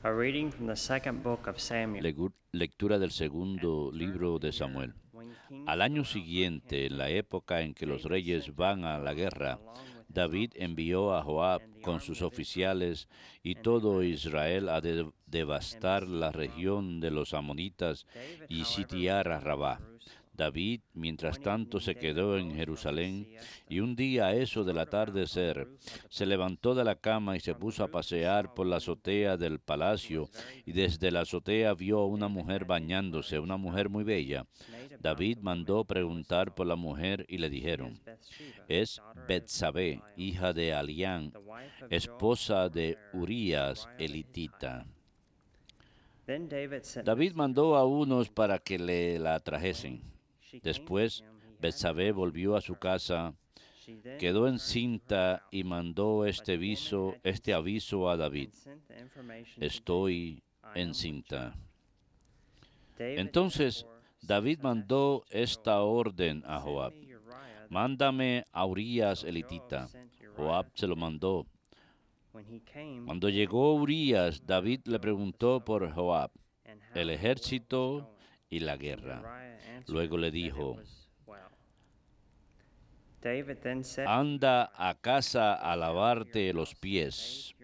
A reading from the second book of Samuel. Lectura del segundo libro de Samuel. Al año siguiente, en la época en que los reyes van a la guerra, David envió a Joab con sus oficiales y todo Israel a devastar la región de los amonitas y sitiar a Rabá. David, mientras tanto, se quedó en Jerusalén, y un día, a eso del atardecer, se levantó de la cama y se puso a pasear por la azotea del palacio, y desde la azotea vio a una mujer bañándose, una mujer muy bella. David mandó preguntar por la mujer y le dijeron: es Betsabé, hija de Alián, esposa de Urías elitita. David mandó a unos para que le la trajesen. Después, Betsabé volvió a su casa, quedó encinta y mandó este aviso a David: estoy encinta. Entonces David mandó esta orden a Joab: mándame a Urías elitita. Joab se lo mandó. Cuando llegó Urías, David le preguntó por Joab, el ejército y la guerra. Luego le dijo: anda a casa a lavarte los pies.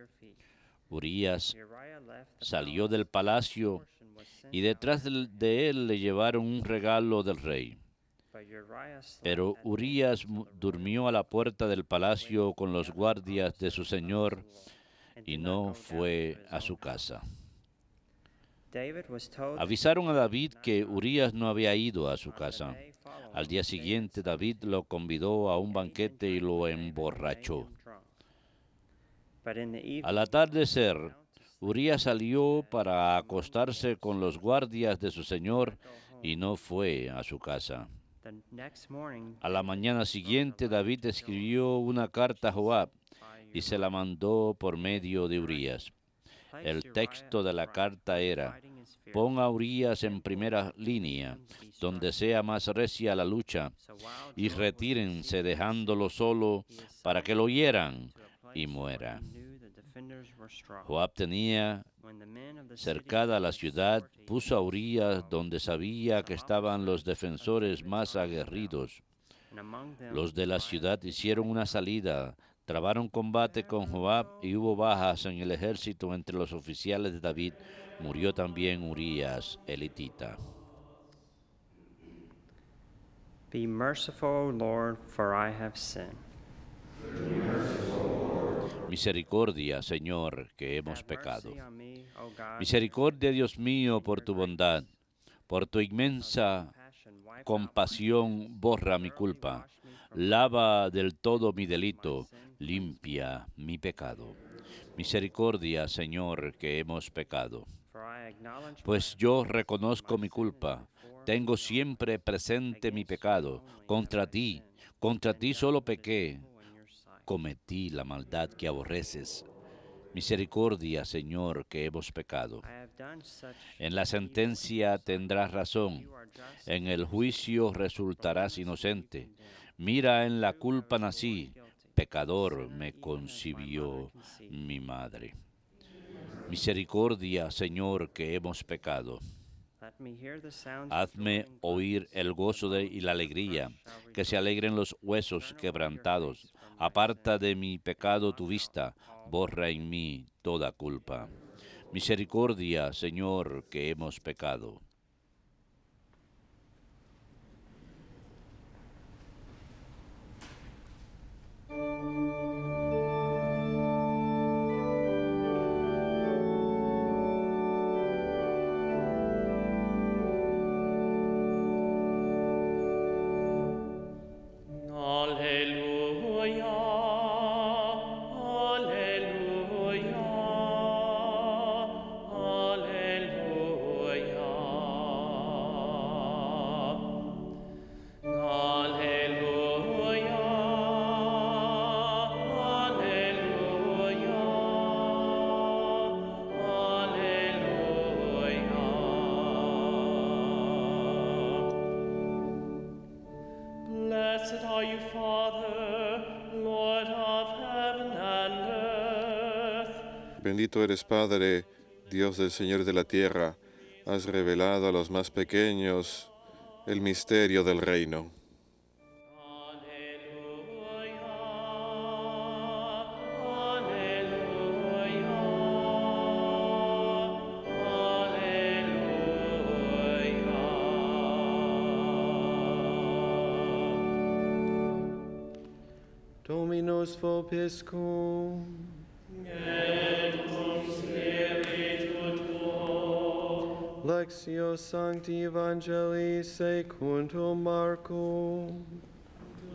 Urías salió del palacio y detrás de él le llevaron un regalo del rey. Pero Urías durmió a la puerta del palacio con los guardias de su señor y no fue a su casa. Avisaron a David que Urías no había ido a su casa. Al día siguiente, David lo convidó a un banquete y lo emborrachó. Al atardecer, Urías salió para acostarse con los guardias de su señor y no fue a su casa. A la mañana siguiente, David escribió una carta a Joab y se la mandó por medio de Urías. El texto de la carta era: pon a Urías en primera línea, donde sea más recia la lucha, y retírense dejándolo solo para que lo hieran y muera. Joab tenía cercada la ciudad, puso a Urías donde sabía que estaban los defensores más aguerridos. Los de la ciudad hicieron una salida, trabaron combate con Joab y hubo bajas en el ejército entre los oficiales de David. Murió también Urías elitita. Be merciful, O Lord, for I have sinned. Misericordia, Señor, que hemos pecado. Misericordia, Dios mío, por tu bondad. Por tu inmensa compasión, borra mi culpa. Lava del todo mi delito. Limpia mi pecado. Misericordia, Señor, que hemos pecado. Pues yo reconozco mi culpa. Tengo siempre presente mi pecado. Contra ti solo pequé. Cometí la maldad que aborreces. Misericordia, Señor, que hemos pecado. En la sentencia tendrás razón, en el juicio resultarás inocente. Mira, en la culpa nací, pecador me concibió mi madre. Misericordia, Señor, que hemos pecado. Hazme oír el gozo y la alegría, que se alegren los huesos quebrantados. Aparta de mi pecado tu vista, borra en mí toda culpa. Misericordia, Señor, que hemos pecado. Blessed are you, Father, Lord of heaven and earth. Bendito eres, Padre, Dios del Señor de la tierra, has revelado a los más pequeños el misterio del reino. Dominus vobiscum. Et cum spiritu tuo. Lectio Sancti Evangelii secundum Marcum.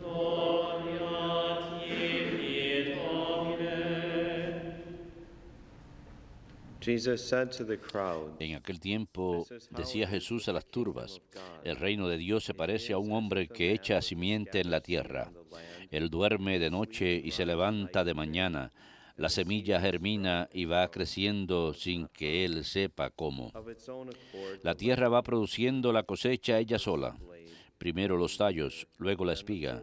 Gloria tibi, Domine. Jesus said to the crowd, En aquel tiempo decía Jesús a las turbas, el reino de Dios se parece a un hombre que echa simiente en la tierra. Él duerme de noche y se levanta de mañana. La semilla germina y va creciendo sin que él sepa cómo. of its own accord, La tierra va produciendo la cosecha ella sola. Primero los tallos, luego la espiga,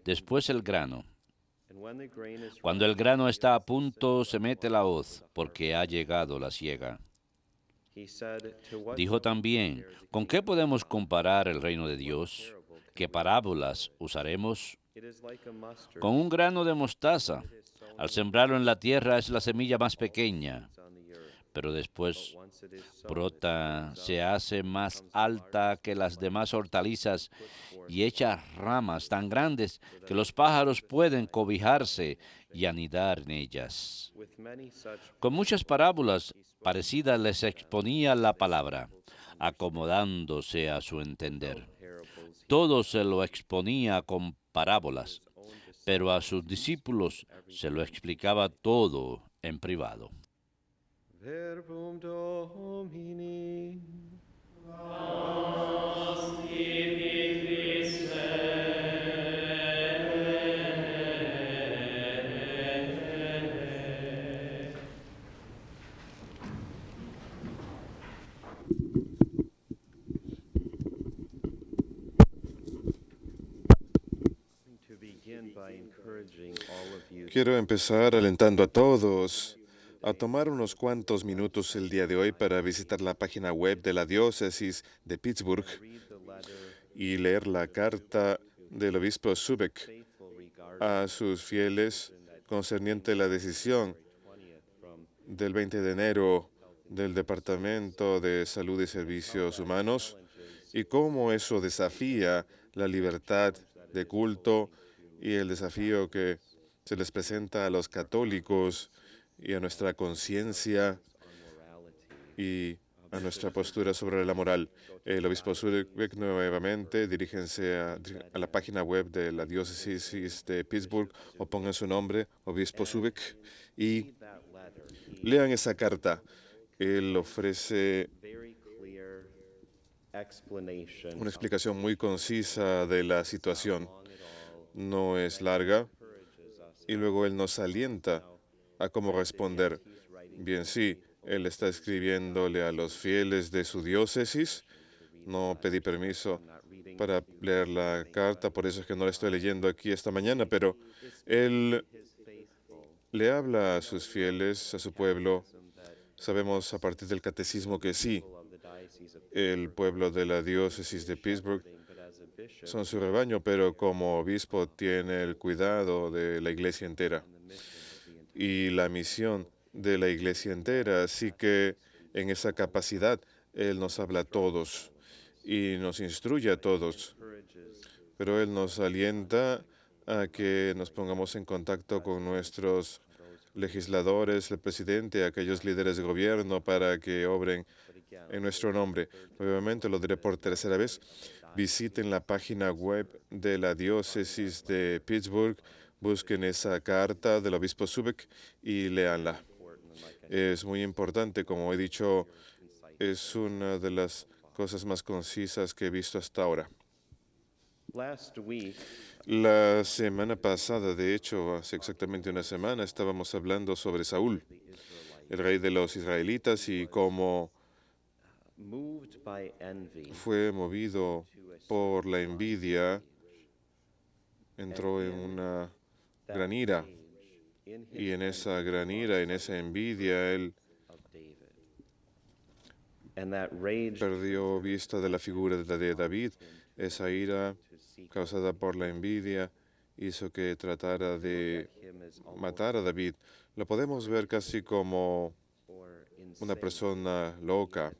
después el grano. and when the grain is Cuando el grano está a punto, se mete la hoz, porque ha llegado la siega. he said, to what Dijo también, ¿con qué podemos comparar el reino de Dios? ¿Qué parábolas usaremos? it is like a mustard Con un grano de mostaza. Al sembrarlo en la tierra es la semilla más pequeña, on the earth. pero después Once it is sown, brota, se hace más alta que las demás hortalizas y echa ramas tan grandes que los pájaros pueden cobijarse y anidar en ellas. with many such Con muchas parábolas parecidas les exponía la palabra, acomodándose a su entender. parables, Todo se lo exponía con parábolas, pero a sus discípulos se lo explicaba todo en privado. verbum Domini. To begin by encouraging all of you Quiero empezar alentando a todos a tomar unos cuantos minutos el día de hoy para visitar la página web de la diócesis de Pittsburgh read the letter y leer la carta del obispo Subeck faithful regard a sus fieles concerniente la decisión 20th from del 20 de enero del Departamento de Salud y Servicios Humanos y cómo eso desafía la libertad de culto y el desafío que se les presenta a los católicos y a nuestra conciencia y a nuestra postura sobre la moral. El obispo Subeck nuevamente diríjense a la página web de la diócesis de Pittsburgh o pongan su nombre, obispo Subeck, y that letter. lean esa carta. Él ofrece Very clear explanation una explicación muy concisa de la situación. No es larga. Y luego él nos alienta a cómo responder. Bien, sí, él está escribiéndole a los fieles de su diócesis. No pedí permiso para leer la carta, por eso es que no la estoy leyendo aquí esta mañana, pero él le habla a sus fieles, a su pueblo. Sabemos a partir del catecismo que sí, of the Diocese of el pueblo de la diócesis de Pittsburgh but as a bishop son su rebaño, pero como obispo tiene el cuidado de la iglesia entera y la misión de la iglesia entera. Así que en esa capacidad Él nos habla a todos y nos instruye a todos, pero Él nos alienta a que nos pongamos en contacto con nuestros legisladores, el presidente, aquellos líderes de gobierno para que obren en nuestro nombre. Nuevamente lo diré por tercera vez. Visiten la página web de la diócesis de Pittsburgh, busquen esa carta del obispo Subeck y léanla. Es muy importante, como he dicho, es una de las cosas más concisas que he visto hasta ahora. last week La semana pasada, de hecho, hace exactamente una semana, estábamos hablando sobre Saúl, el rey de los israelitas, y cómo moved by envy fue movido por la envidia, entró en una gran ira, in his y en esa gran ira, en esa envidia, él of David and that rage perdió vista de la figura de David. Esa ira causada por la envidia hizo que tratara de him as matar a David. Lo podemos ver casi como or una insane. persona loca.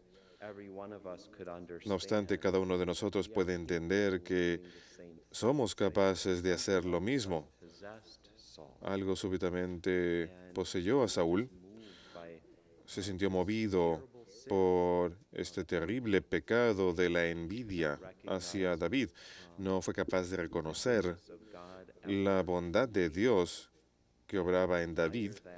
Every one of us could No understand obstante, cada uno de nosotros puede entender que the same somos capaces de hacer lo mismo. possessed Saul, Algo súbitamente poseyó a Saúl. moved by Se sintió movido por este terrible pecado de la envidia hacia David. No fue capaz de reconocer of God la bondad de Dios que obraba en David, that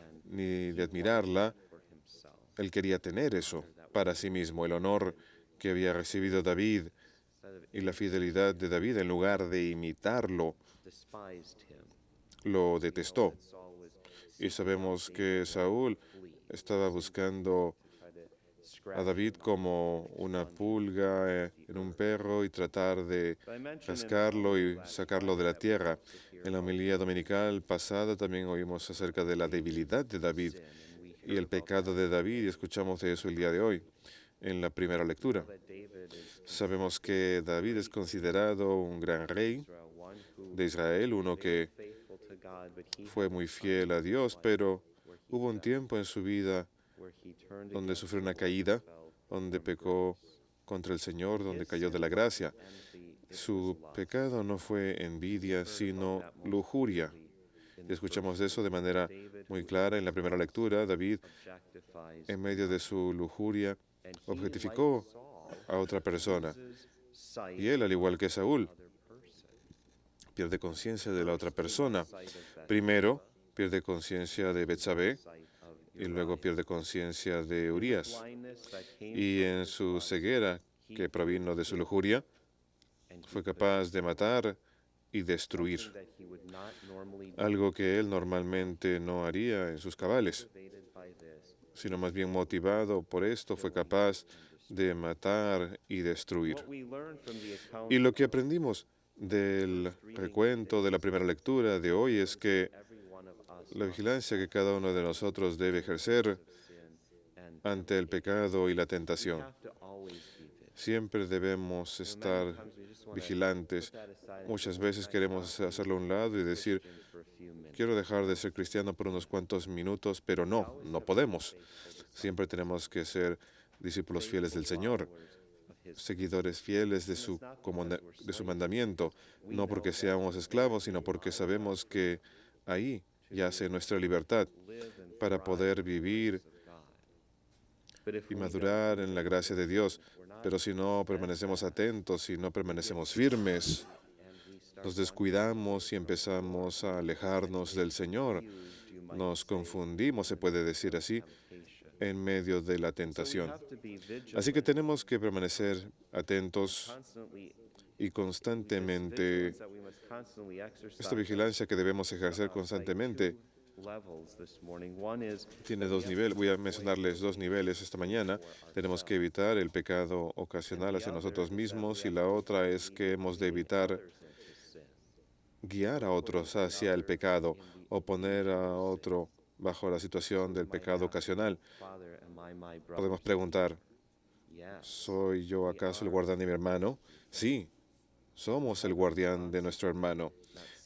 and ni de admirarla. for himself. Él quería tener eso para sí mismo, el honor que había recibido David y la fidelidad de David. En lugar de imitarlo, Despised him. lo detestó. Saul was Y sabemos que Saúl estaba buscando try to a scratch David como una pulga en un perro y tratar de I mentioned in rascarlo y sacarlo de la tierra. En la homilía dominical pasada también oímos acerca de la debilidad de David y el pecado de David, y escuchamos de eso el día de hoy en la primera lectura. that David is Sabemos que David es considerado un gran rey Israel, one who de Israel, uno que faithful to God, but he fue muy fiel a Dios, pero hubo un tiempo en su vida where he turned donde against sufrió the una Lord, caída, fell donde pecó contra el Señor, donde cayó de la gracia. envy, it Su was lust. pecado no fue envidia, sino lujuria. Y escuchamos de eso de manera muy clara en la primera lectura. David, Objectifies en medio de su lujuria, and he, objetificó like Saul, a otra persona. loses sight Y él, al igual que Saúl, of the other person. pierde conciencia de la otra persona. Sight of Bathsheba, Primero, pierde conciencia de Betsabé sight of y luego Uriah. pierde conciencia de Urías. Blindness that came Y from en his su lust, ceguera, que provino de su lujuria, and he fue could capaz de matar y destruir, that he would not normally do, algo que él normalmente no haría en sus cabales, motivated by this. sino más bien motivado por esto, fue capaz de matar y destruir. What we learn from the account Y lo que aprendimos del recuento de la primera lectura de hoy es que every one of us la vigilancia que cada uno de nosotros debe ejercer sin and ante el pecado y la tentación. have to always be vigilant. Siempre debemos estar vigilantes. Muchas veces queremos hacerlo a un lado y decir, For a few minutes. quiero dejar de ser cristiano por unos cuantos minutos, pero no podemos. Siempre tenemos que ser discípulos fieles del Señor, seguidores fieles de su mandamiento, no porque seamos esclavos, sino porque sabemos que ahí yace nuestra libertad para poder vivir But if y we madurar en la gracia de Dios. Pero si no permanecemos atentos, si no permanecemos firmes, nos descuidamos y empezamos a alejarnos del Señor. Nos confundimos, se puede decir así, en medio de la tentación. have to be vigilant Así que tenemos que permanecer atentos constantly, y constantemente. that we must constantly exercise Esta vigilancia que debemos ejercer constantemente levels this morning. One is tiene dos niveles. Voy a mencionarles dos niveles esta mañana. Tenemos que evitar el pecado ocasional hacia nosotros mismos, y la otra es que hemos de evitar guiar a otros hacia el pecado o poner a otro bajo la situación del pecado ocasional. Father, am I my brother? Podemos preguntar, Yes. ¿soy yo acaso el guardián de mi hermano? Sí, somos el guardián de nuestro hermano.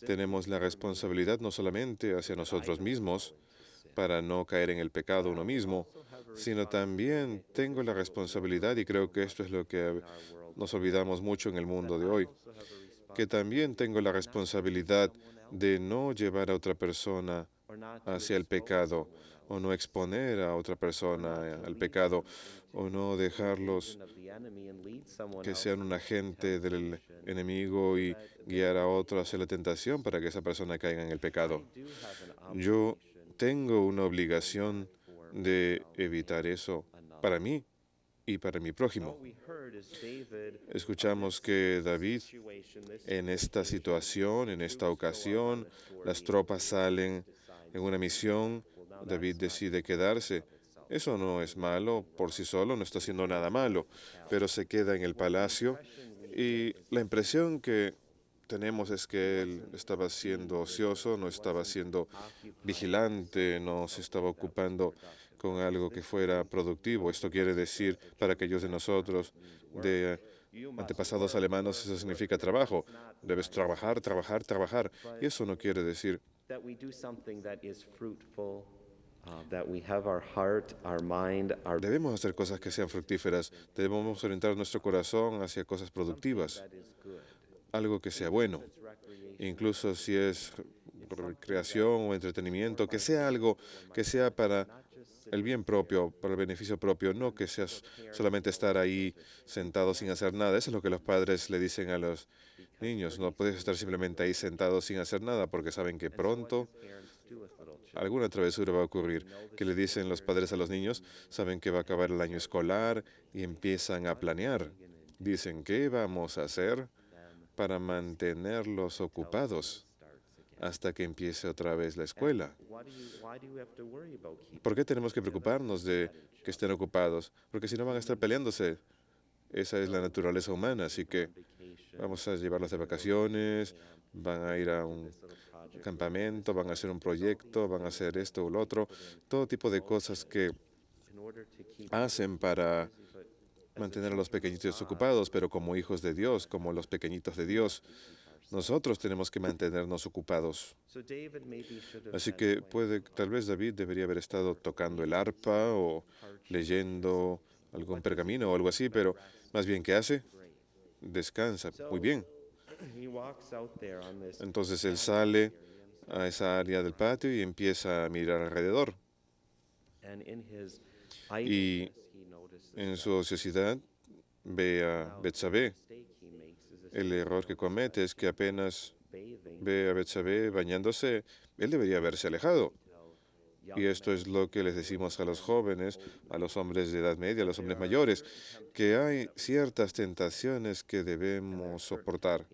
Tenemos la responsabilidad no solamente hacia nosotros mismos para no caer en el pecado uno mismo, sino también tengo la responsabilidad, y creo que esto es lo que nos olvidamos mucho en el mundo de hoy, que también tengo la responsabilidad de no llevar a otra persona hacia el pecado, o no exponer a otra persona al pecado, o no dejarlos Of the enemy and lead someone que else sean un agente del enemigo y guiar a otro hacia la tentación para que esa persona caiga en el pecado. do have an Yo tengo una obligación de evitar eso para mí y para mi prójimo. we heard is David Escuchamos que David, situation this en esta situación, en esta ocasión, las tropas salen en una misión, David decide quedarse. Eso no es malo por sí solo, no está haciendo nada malo, pero se queda en el palacio, y la impresión que tenemos es que él estaba siendo ocioso, no estaba siendo vigilante, no se estaba ocupando con algo que fuera productivo. Esto quiere decir, para aquellos de nosotros, de antepasados alemanes, eso significa trabajo. Debes trabajar, trabajar, trabajar. Y eso no quiere decir that we do something that is fruitful, that we have our heart, our mind, our debemos hacer cosas que sean fructíferas. Debemos orientar nuestro corazón hacia cosas productivas, that is good. algo que sea bueno. It's recreation. Incluso si es recreación o entretenimiento, que sea algo que sea para el bien propio, para el beneficio propio, no que sea solamente estar ahí sentado sin hacer nada. Eso es lo que los padres le dicen a los niños. No puedes estar simplemente ahí sentado sin hacer nada porque saben que pronto Parents do with little children. alguna travesura va a ocurrir. ¿Qué le dicen los padres a los niños? Saben que va a acabar el año escolar y empiezan a planear. Dicen, ¿qué vamos a hacer para mantenerlos ocupados hasta que empiece otra vez la escuela? Why do you have to worry about keeping? ¿Por qué tenemos que preocuparnos de que estén ocupados? Porque si no van a estar peleándose. Esa es la naturaleza humana, así que vamos a llevarlos de vacaciones, van a ir a un campamento, van a hacer un proyecto, van a hacer esto o lo otro, todo tipo de cosas que In order to keep hacen para mantener a los pequeñitos ocupados, pero como hijos de Dios, como los pequeñitos de Dios, nosotros tenemos que mantenernos ocupados. so David maybe should have Así been que tal vez David debería haber estado tocando el arpa o leyendo algún pergamino o algo así, pero más bien, ¿qué hace? Descansa. Muy bien. he walks out there on this Entonces él sale a esa área del patio y empieza a mirar alrededor. and in his Y idleness he notices en su ociosidad ve a Betsabé. mistake he makes is El error que comete es que apenas bathing ve a Betsabé bañándose, él debería haberse alejado. Y esto es lo que les decimos a los jóvenes, a los hombres de edad media, a los hombres mayores, que hay ciertas tentaciones que debemos soportar.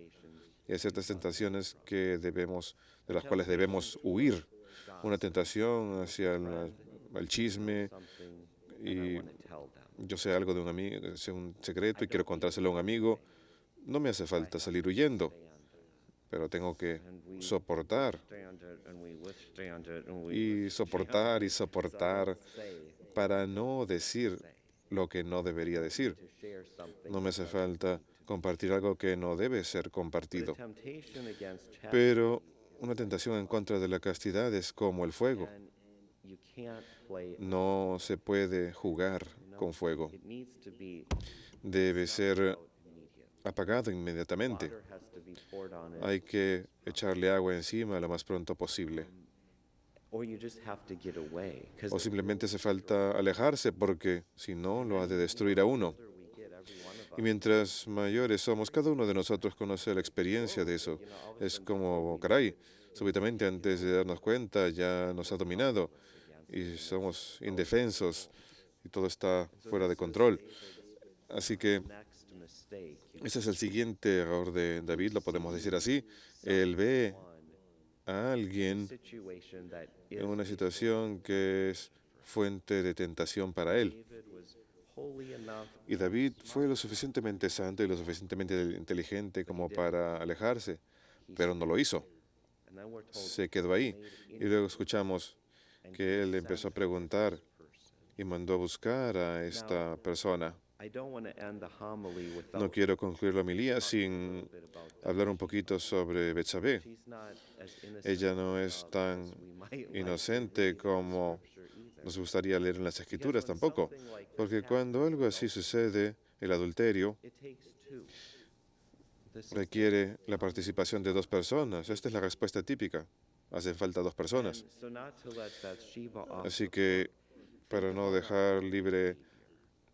Y hay ciertas tentaciones de las cuales debemos huir. Una tentación hacia el chisme, something y to tell them. yo sé algo de un amigo, sé un secreto y quiero contárselo a un amigo. No me hace falta salir huyendo, pero tengo que soportar y soportar y soportar para no decir lo que no debería decir. No me hace falta compartir algo que no debe ser compartido. Pero una tentación en contra de la castidad es como el fuego. No se puede jugar con fuego. Debe ser apagado inmediatamente. Hay que echarle agua encima lo más pronto posible. O simplemente hace falta alejarse porque si no lo ha de destruir a uno. Y mientras mayores somos, cada uno de nosotros conoce la experiencia de eso. Es como, caray, súbitamente antes de darnos cuenta ya nos ha dominado y somos indefensos y todo está fuera de control. Así que ese es el siguiente error de David, lo podemos decir así. Él ve a alguien en una situación que es fuente de tentación para él. Y David fue lo suficientemente santo y lo suficientemente inteligente como para alejarse, pero no lo hizo. Se quedó ahí. Y luego escuchamos que él empezó a preguntar y mandó a buscar a esta persona. No quiero concluir la homilía sin hablar un poquito sobre Betsabé. Ella no es tan inocente como nos gustaría leer en las Escrituras tampoco, porque cuando algo así sucede, el adulterio requiere la participación de dos personas. Esta es la respuesta típica. Hacen falta dos personas. Así que, para no dejar libre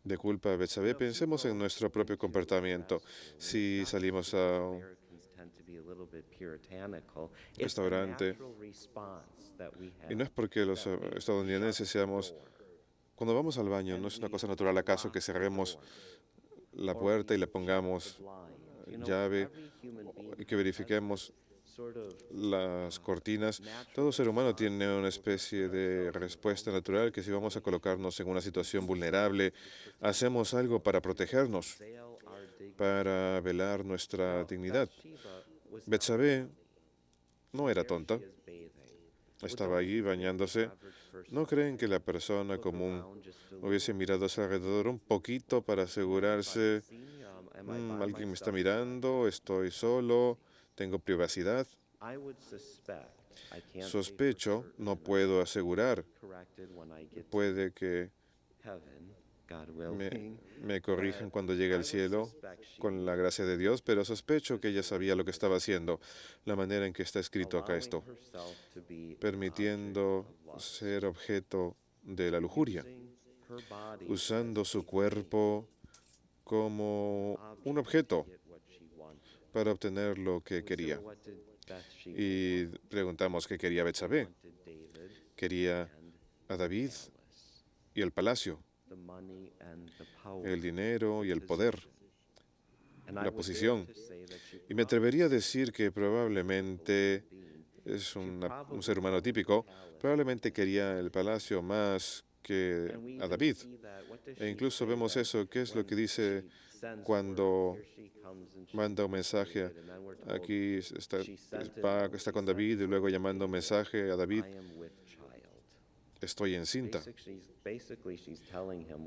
de culpa a Betsabé, pensemos en nuestro propio comportamiento. Si salimos a un restaurante, y no es porque los estadounidenses seamos, cuando vamos al baño, no es una cosa natural acaso que cerremos la puerta y le pongamos llave y que verifiquemos las cortinas. Todo ser humano tiene una especie de respuesta natural que si vamos a colocarnos en una situación vulnerable, hacemos algo para protegernos, para velar nuestra dignidad. Betsabé no era tonta. estaba allí bañándose. ¿No creen que la persona común hubiese mirado a su alrededor un poquito para asegurarse, alguien me está mirando, estoy solo, tengo privacidad? Sospecho, no puedo asegurar, puede que me corrijan cuando llegue al cielo con la gracia de Dios, pero sospecho que ella sabía lo que estaba haciendo, la manera en que está escrito acá esto, permitiendo ser objeto de la lujuria, usando su cuerpo como un objeto para obtener lo que quería. Y preguntamos qué quería Betsabé. Quería a David y el palacio, el dinero y el poder, la posición. Y me atrevería a decir que probablemente es un ser humano típico, probablemente quería el palacio más que a David. E incluso vemos eso, ¿qué es lo que dice cuando manda un mensaje? Aquí está con David y luego llamando un mensaje a David, estoy encinta.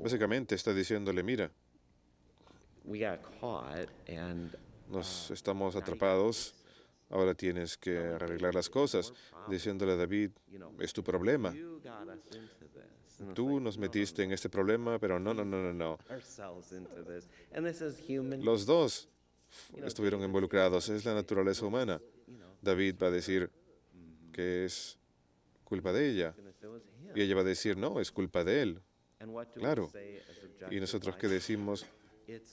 Básicamente está diciéndole, mira, nos estamos atrapados, ahora tienes que arreglar las cosas, diciéndole a David, es tu problema. Tú nos metiste en este problema, pero no. Los dos estuvieron involucrados, es la naturaleza humana. David va a decir que es culpa de ella, y ella va a decir, no, es culpa de él. Claro. ¿Y nosotros qué decimos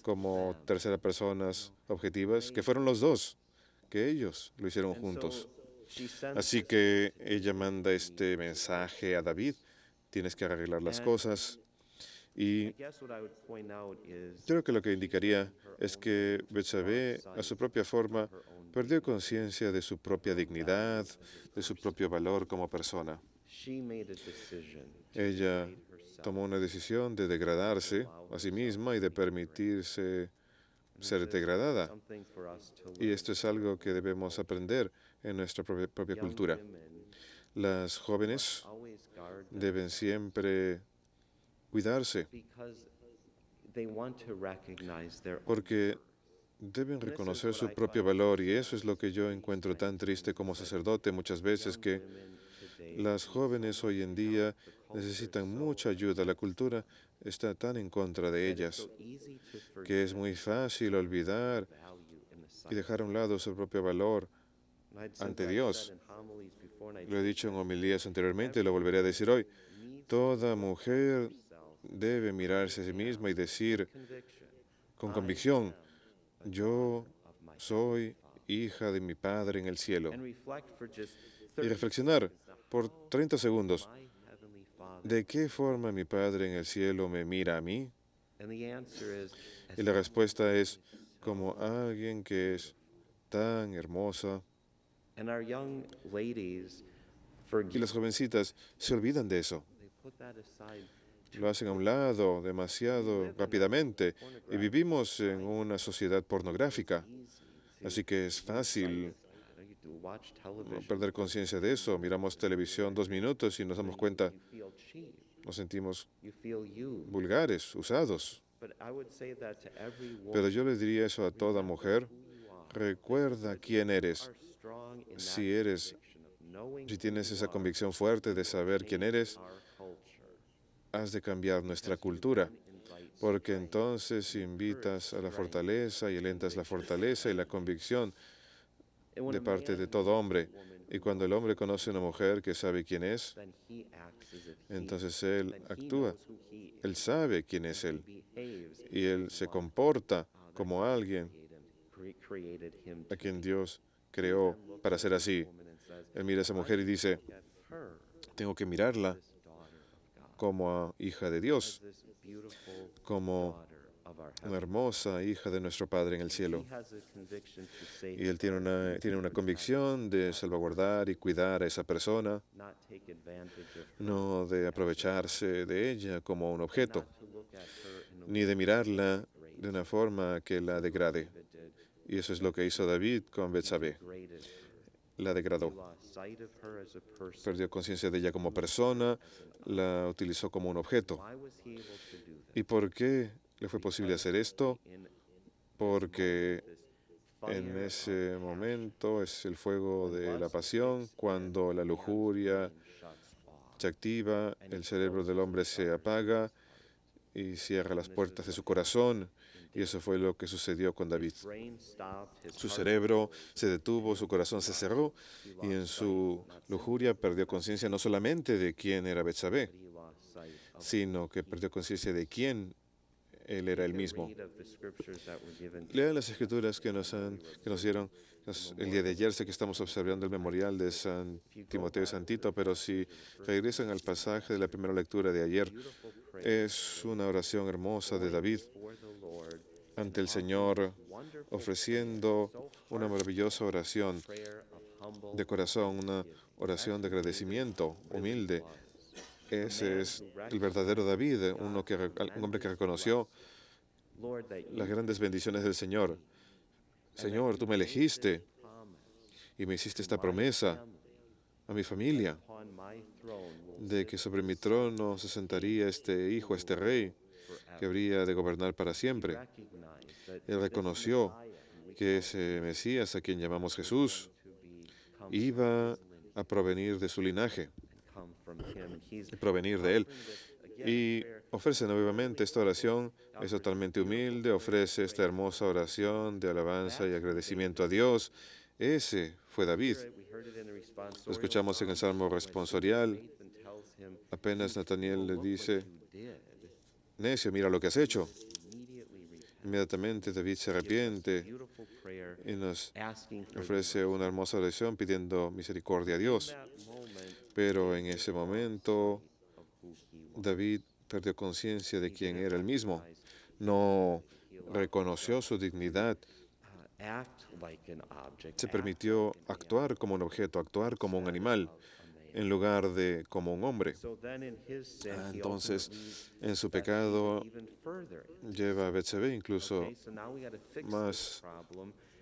como terceras personas objetivas? Que fueron los dos, que ellos lo hicieron juntos. Así que ella manda este mensaje a David, tienes que arreglar las cosas. Y creo que lo que indicaría es que Betsabé, a su propia forma, perdió conciencia de su propia dignidad, de su propio valor como persona. Ella tomó una decisión de degradarse a sí misma y de permitirse ser degradada. Y esto es algo que debemos aprender en nuestra propia cultura. Las jóvenes deben siempre cuidarse porque deben reconocer su propio valor, y eso es lo que yo encuentro tan triste como sacerdote muchas veces, que las jóvenes hoy en día necesitan mucha ayuda. La cultura está tan en contra de ellas que es muy fácil olvidar y dejar a un lado su propio valor ante Dios. Lo he dicho en homilías anteriormente y lo volveré a decir hoy. Toda mujer debe mirarse a sí misma y decir con convicción, yo soy hija de mi Padre en el cielo. Y reflexionar por 30 segundos, ¿de qué forma mi Padre en el cielo me mira a mí? Y la respuesta es como alguien que es tan hermosa. Y las jovencitas se olvidan de eso. Lo hacen a un lado demasiado rápidamente. Y vivimos en una sociedad pornográfica. Así que es fácil no perder conciencia de eso. Miramos televisión 2 minutos y nos damos cuenta, nos sentimos vulgares, usados. Pero yo le diría eso a toda mujer. Recuerda quién eres. Si tienes esa convicción fuerte de saber quién eres, has de cambiar nuestra cultura, porque entonces invitas a la fortaleza y alentas la fortaleza y la convicción de parte de todo hombre. Y cuando el hombre conoce a una mujer que sabe quién es, entonces él actúa. Él sabe quién es él. Y él se comporta como alguien a quien Dios creó para ser así. Él mira a esa mujer y dice, tengo que mirarla como hija de Dios, como una hermosa hija de nuestro Padre en el cielo. Y él tiene una convicción de salvaguardar y cuidar a esa persona, no de aprovecharse de ella como un objeto, ni de mirarla de una forma que la degrade. Y eso es lo que hizo David con Betsabé. la degradó. Perdió conciencia de ella como persona, la utilizó como un objeto. ¿Y por qué le fue posible hacer esto? Porque en ese momento es el fuego de la pasión, cuando la lujuria se activa, el cerebro del hombre se apaga y cierra las puertas de su corazón. Y eso fue lo que sucedió con David. Su cerebro se detuvo, su corazón se cerró y en su lujuria perdió conciencia no solamente de quién era Betsabé, sino que perdió conciencia de quién él era el mismo. Lean las escrituras que nos dieron el día de ayer. Sé que estamos observando el memorial de San Timoteo y San Tito, pero si regresan al pasaje de la primera lectura de ayer, es una oración hermosa de David ante el Señor, ofreciendo una maravillosa oración de corazón, una oración de agradecimiento humilde. Ese es el verdadero David, un hombre que reconoció las grandes bendiciones del Señor. Señor, tú me elegiste y me hiciste esta promesa a mi familia de que sobre mi trono se sentaría este hijo, este rey, que habría de gobernar para siempre. Él reconoció que ese Mesías, a quien llamamos Jesús, iba a provenir de su linaje, provenir de él. Y ofrece nuevamente esta oración, es totalmente humilde, ofrece esta hermosa oración de alabanza y agradecimiento a Dios. Ese fue David. Lo escuchamos en el Salmo responsorial. Apenas Nataniel le dice, necio, mira lo que has hecho. Inmediatamente David se arrepiente y nos ofrece una hermosa oración pidiendo misericordia a Dios. Pero en ese momento David perdió conciencia de quién era él mismo. No reconoció su dignidad. Se permitió actuar como un objeto, actuar como un animal, en lugar de como un hombre. Entonces, en su pecado, lleva a Betsabé incluso más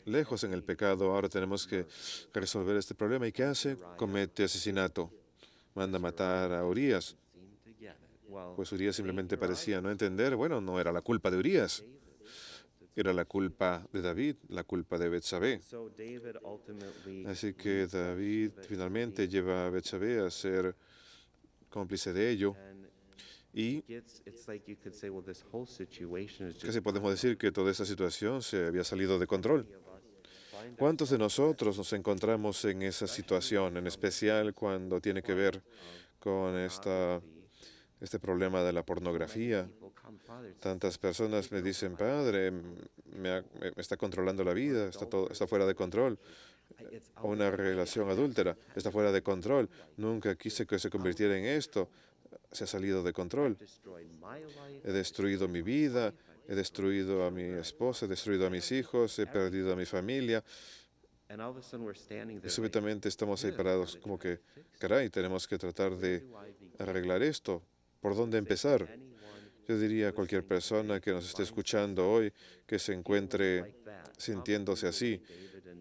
lejos en el pecado. Ahora tenemos que resolver este problema. ¿Y qué hace? Comete asesinato. Manda a matar a Urías. Pues Urías simplemente parecía no entender. Bueno, no era la culpa de Urías. Era la culpa de David, la culpa de Betsabé. Así que David finalmente lleva a Betsabé a ser cómplice de ello. Y casi podemos decir que toda esta situación se había salido de control. ¿Cuántos de nosotros nos encontramos en esa situación, en especial cuando tiene que ver con este problema de la pornografía? Tantas personas me dicen, padre, me está controlando la vida, está fuera de control. O una relación adúltera está fuera de control. Nunca quise que se convirtiera en esto. Se ha salido de control. He destruido mi vida, he destruido a mi esposa, he destruido a mis hijos, he perdido a mi familia. Y súbitamente estamos ahí parados como que, caray, tenemos que tratar de arreglar esto. ¿Por dónde empezar? Yo diría a cualquier persona que nos esté escuchando hoy que se encuentre sintiéndose así,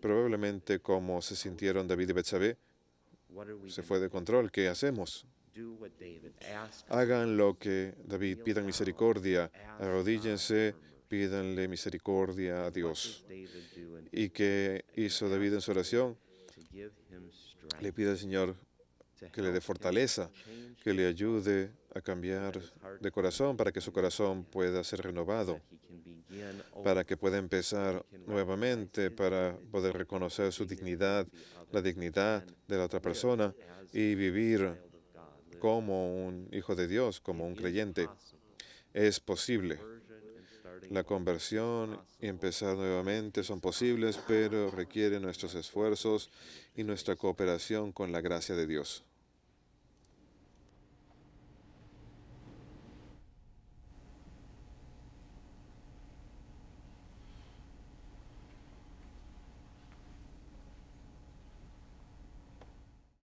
probablemente como se sintieron David y Betsabé, se fue de control. ¿Qué hacemos? Hagan lo que David, pidan misericordia, arrodíllense, pídanle misericordia a Dios. ¿Y qué hizo David en su oración? Le pide al Señor que le dé fortaleza, que le ayude a cambiar de corazón para que su corazón pueda ser renovado, para que pueda empezar nuevamente, para poder reconocer su dignidad, la dignidad de la otra persona y vivir como un hijo de Dios, como un creyente. Es posible. La conversión y empezar nuevamente son posibles, pero requieren nuestros esfuerzos y nuestra cooperación con la gracia de Dios.